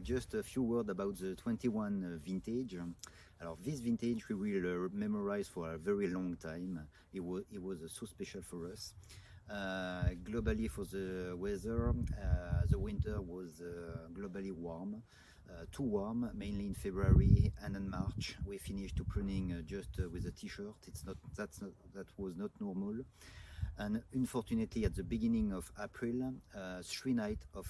just a few words about the 21 vintage. This vintage we will memorize for a very long time. It was so special for us. Globally for the weather, the winter was globally warm. Too warm, mainly in February and in March. We finished to pruning just with a t-shirt. That was not normal. And unfortunately, at the beginning of April, 3 nights of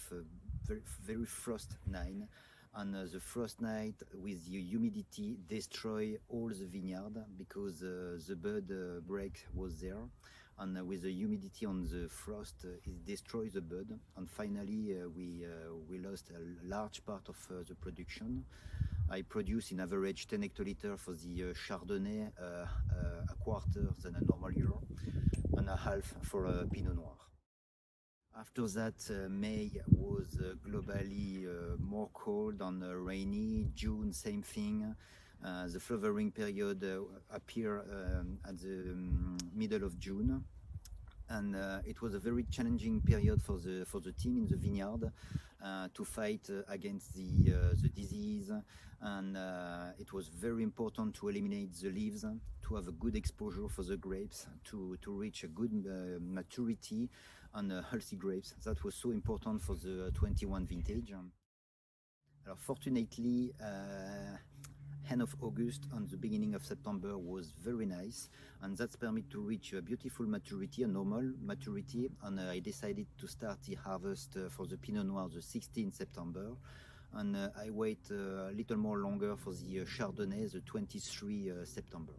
very frost night, and the frost night with the humidity destroy all the vineyard because the bud break was there, and with the humidity on the frost, it destroys the bud, and finally we lost a large part of the production. I produce in average 10 hectoliters for the Chardonnay, a quarter than a normal year, and a half for a Pinot Noir. After that, May was globally more cold and rainy. June, same thing. The flowering period appeared at the middle of June, and it was a very challenging period for the team in the vineyard to fight against the disease, and it was very important to eliminate the leaves, to have a good exposure for the grapes, to reach a good maturity and healthy grapes. That was so important for the 21 vintage. Fortunately, end of August and the beginning of September was very nice, and that's permit to reach a beautiful maturity, a normal maturity, and I decided to start the harvest for the Pinot Noir the 16th September, and I wait a little more longer for the Chardonnay the 23 September.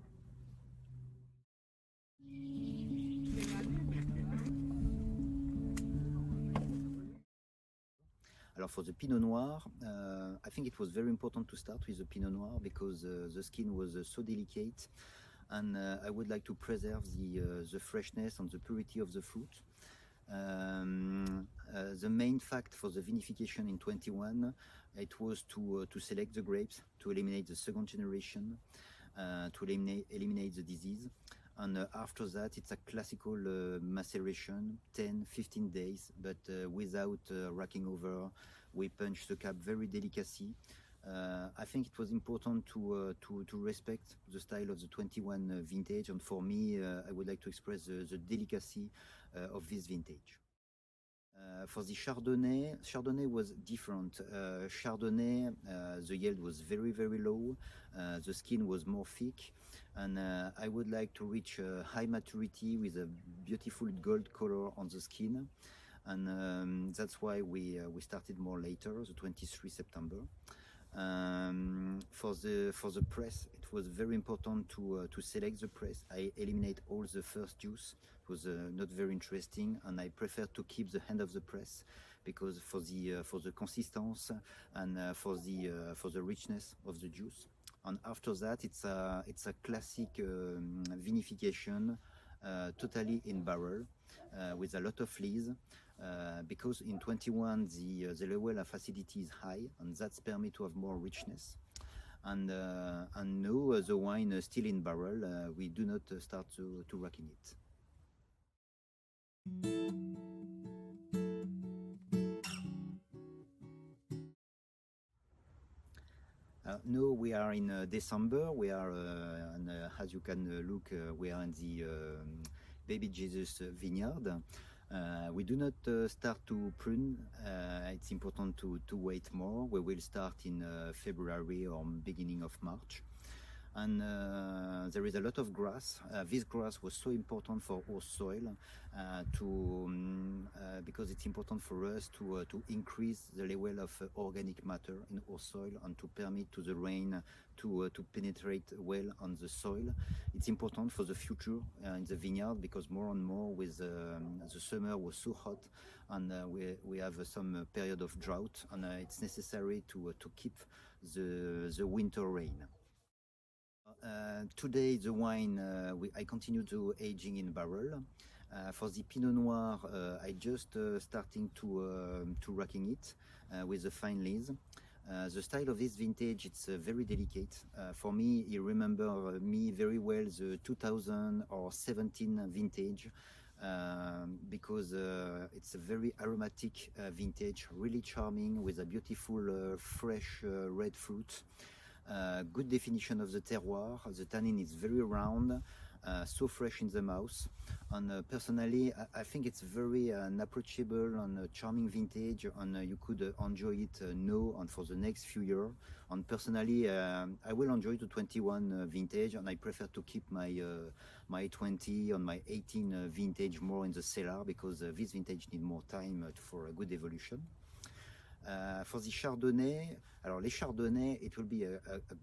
For the Pinot Noir, I think it was very important to start with the Pinot Noir because the skin was so delicate, and I would like to preserve the freshness and the purity of the fruit. The main fact for the vinification in 21, it was to select the grapes, to eliminate the second generation, to eliminate the disease. And after that, it's a classical maceration, 10-15 days, but without racking over. We punch the cap very delicately. I think it was important to respect the style of the 21 vintage, and for me, I would like to express the delicacy of this vintage. For the Chardonnay was different. Chardonnay, the yield was very low, the skin was more thick, and I would like to reach a high maturity with a beautiful gold color on the skin, and that's why we started more later, the 23 September. For the press, it was very important to select the press. I eliminate all the first juice. It was not very interesting, and I prefer to keep the hand of the press because for the consistency and for the richness of the juice. And after that, it's a classic vinification, totally in barrel, with a lot of lees. Because in 21 the level of acidity is high, and that's permit to have more richness. And now the wine is still in barrel. We do not start to racking it. Now we are in December. We are, as you can look, we are in the Baby Jesus vineyard. We do not start to prune. It's important to wait more. We will start in February or beginning of March. And there is a lot of grass. This grass was so important for our soil because it's important for us to increase the level of organic matter in our soil and to permit to the rain to penetrate well on the soil. It's important for the future in the vineyard because more and more with the summer was so hot, and we have some period of drought, and it's necessary to keep the winter rain. Today the wine I continue to aging in barrel. For the Pinot Noir, I just starting to racking it with the fine lees. The style of this vintage, it's very delicate. For me, you remember me very well the 2017 vintage. because it's a very aromatic vintage, really charming, with a beautiful fresh red fruit. Good definition of the terroir. The tannin is very round, so fresh in the mouth. And personally, I think it's very an approachable and charming vintage, and you could enjoy it now and for the next few years. And personally, I will enjoy the 21 vintage, and I prefer to keep my 20 and my 18 vintage more in the cellar, because this vintage need more time for a good evolution. For the Chardonnay, alors les Chardonnay, it will be a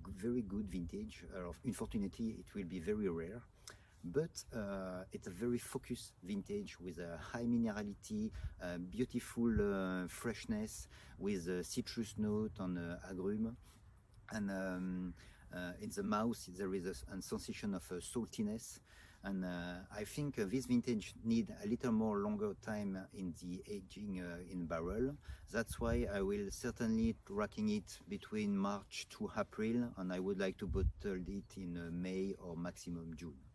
very good vintage. Unfortunately, it will be very rare, but it's a very focused vintage with a high minerality, beautiful freshness, with a citrus note and agrumes. And in the mouth, there is a sensation of saltiness. And I think this vintage need a little more longer time in the aging in barrel. That's why I will certainly racking it between March to April, and I would like to bottle it in May or maximum June.